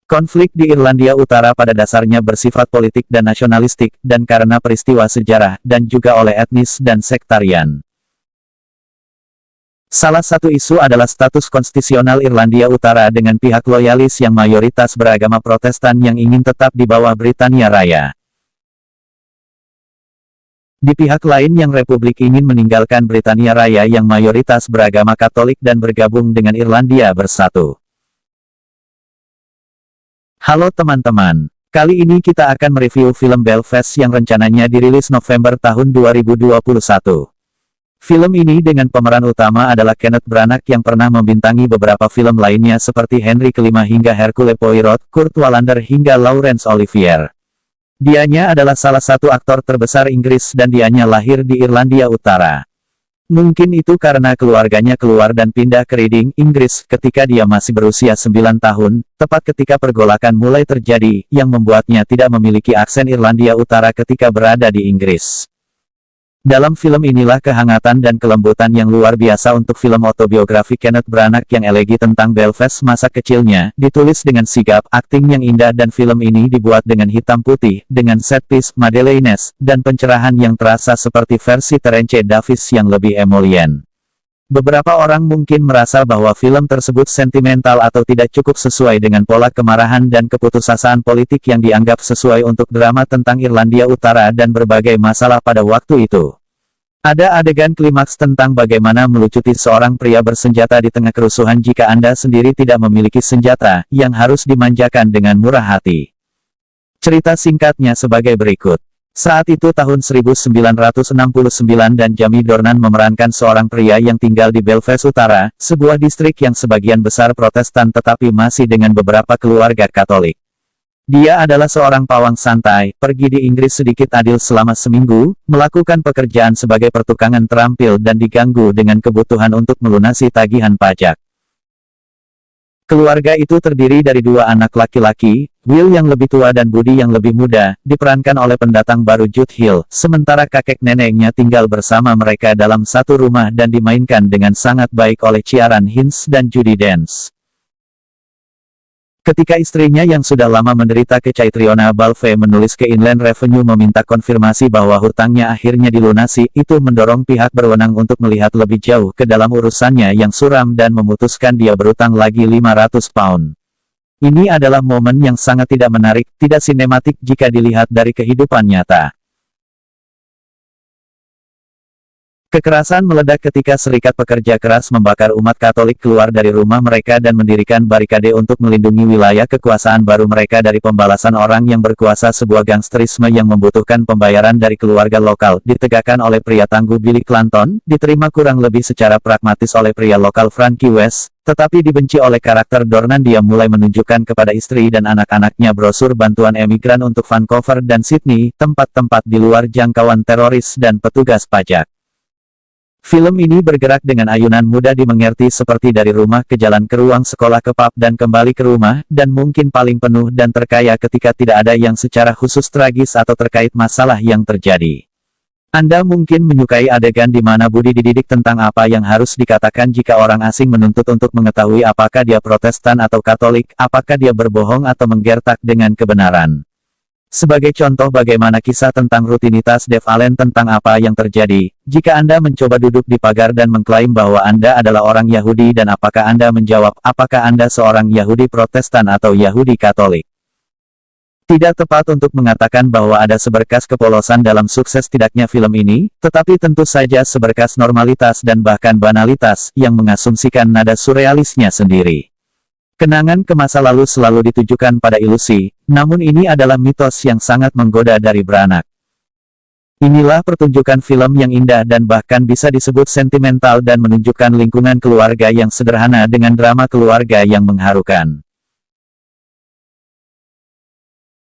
Konflik di Irlandia Utara pada dasarnya bersifat politik dan nasionalistik, dan karena peristiwa sejarah, dan juga oleh etnis dan sektarian. Salah satu isu adalah status konstitusional Irlandia Utara dengan pihak loyalis yang mayoritas beragama Protestan yang ingin tetap di bawah Britania Raya. Di pihak lain yang Republik ingin meninggalkan Britania Raya yang mayoritas beragama Katolik dan bergabung dengan Irlandia Bersatu. Halo teman-teman, kali ini kita akan mereview film Belfast yang rencananya dirilis November tahun 2021. Film ini dengan pemeran utama adalah Kenneth Branagh yang pernah membintangi beberapa film lainnya seperti Henry Kelima hingga Hercule Poirot, Kurt Wallander hingga Laurence Olivier. Dianya adalah salah satu aktor terbesar Inggris dan dianya lahir di Irlandia Utara. Mungkin itu karena keluarganya keluar dan pindah ke Reading, Inggris, ketika dia masih berusia 9 tahun, tepat ketika pergolakan mulai terjadi, yang membuatnya tidak memiliki aksen Irlandia Utara ketika berada di Inggris. Dalam film inilah kehangatan dan kelembutan yang luar biasa untuk film autobiografi Kenneth Branagh yang elegi tentang Belfast masa kecilnya, ditulis dengan sigap, akting yang indah dan film ini dibuat dengan hitam putih, dengan set piece, Madeleines, dan pencerahan yang terasa seperti versi Terence Davies yang lebih emollient. Beberapa orang mungkin merasa bahwa film tersebut sentimental atau tidak cukup sesuai dengan pola kemarahan dan keputusasaan politik yang dianggap sesuai untuk drama tentang Irlandia Utara dan berbagai masalah pada waktu itu. Ada adegan klimaks tentang bagaimana melucuti seorang pria bersenjata di tengah kerusuhan jika Anda sendiri tidak memiliki senjata, yang harus dimanjakan dengan murah hati. Cerita singkatnya sebagai berikut. Saat itu tahun 1969 dan Jamie Dornan memerankan seorang pria yang tinggal di Belfast Utara, sebuah distrik yang sebagian besar Protestan tetapi masih dengan beberapa keluarga Katolik. Dia adalah seorang pawang santai, pergi di Inggris sedikit adil selama seminggu, melakukan pekerjaan sebagai pertukangan terampil dan diganggu dengan kebutuhan untuk melunasi tagihan pajak. Keluarga itu terdiri dari dua anak laki-laki, Will yang lebih tua dan Buddy yang lebih muda, diperankan oleh pendatang baru Jude Hill, sementara kakek neneknya tinggal bersama mereka dalam satu rumah dan dimainkan dengan sangat baik oleh Ciaran Hinds dan Judi Dench. Ketika istrinya yang sudah lama menderita Caitriona Balfe menulis ke Inland Revenue meminta konfirmasi bahwa hutangnya akhirnya dilunasi, itu mendorong pihak berwenang untuk melihat lebih jauh ke dalam urusannya yang suram dan memutuskan dia berutang lagi 500 pound. Ini adalah momen yang sangat tidak menarik, tidak sinematik jika dilihat dari kehidupan nyata. Kekerasan meledak ketika Serikat Pekerja Keras membakar umat Katolik keluar dari rumah mereka dan mendirikan barikade untuk melindungi wilayah kekuasaan baru mereka dari pembalasan orang yang berkuasa. Sebuah gangsterisme yang membutuhkan pembayaran dari keluarga lokal, ditegakkan oleh pria tangguh Billy Clanton, diterima kurang lebih secara pragmatis oleh pria lokal Frankie West, tetapi dibenci oleh karakter Dornan. Dia mulai menunjukkan kepada istri dan anak-anaknya brosur bantuan emigran untuk Vancouver dan Sydney, tempat-tempat di luar jangkauan teroris dan petugas pajak. Film ini bergerak dengan ayunan mudah dimengerti seperti dari rumah ke jalan ke ruang sekolah ke pub dan kembali ke rumah, dan mungkin paling penuh dan terkaya ketika tidak ada yang secara khusus tragis atau terkait masalah yang terjadi. Anda mungkin menyukai adegan di mana Buddy dididik tentang apa yang harus dikatakan jika orang asing menuntut untuk mengetahui apakah dia Protestan atau Katolik, apakah dia berbohong atau menggertak dengan kebenaran. Sebagai contoh bagaimana kisah tentang rutinitas Dave Allen tentang apa yang terjadi, jika Anda mencoba duduk di pagar dan mengklaim bahwa Anda adalah orang Yahudi dan apakah Anda menjawab, apakah Anda seorang Yahudi Protestan atau Yahudi Katolik. Tidak tepat untuk mengatakan bahwa ada seberkas kepolosan dalam sukses tidaknya film ini, tetapi tentu saja seberkas normalitas dan bahkan banalitas, yang mengasumsikan nada surrealisnya sendiri. Kenangan ke masa lalu selalu ditujukan pada ilusi, namun ini adalah mitos yang sangat menggoda dari Branagh. Inilah pertunjukan film yang indah dan bahkan bisa disebut sentimental dan menunjukkan lingkungan keluarga yang sederhana dengan drama keluarga yang mengharukan.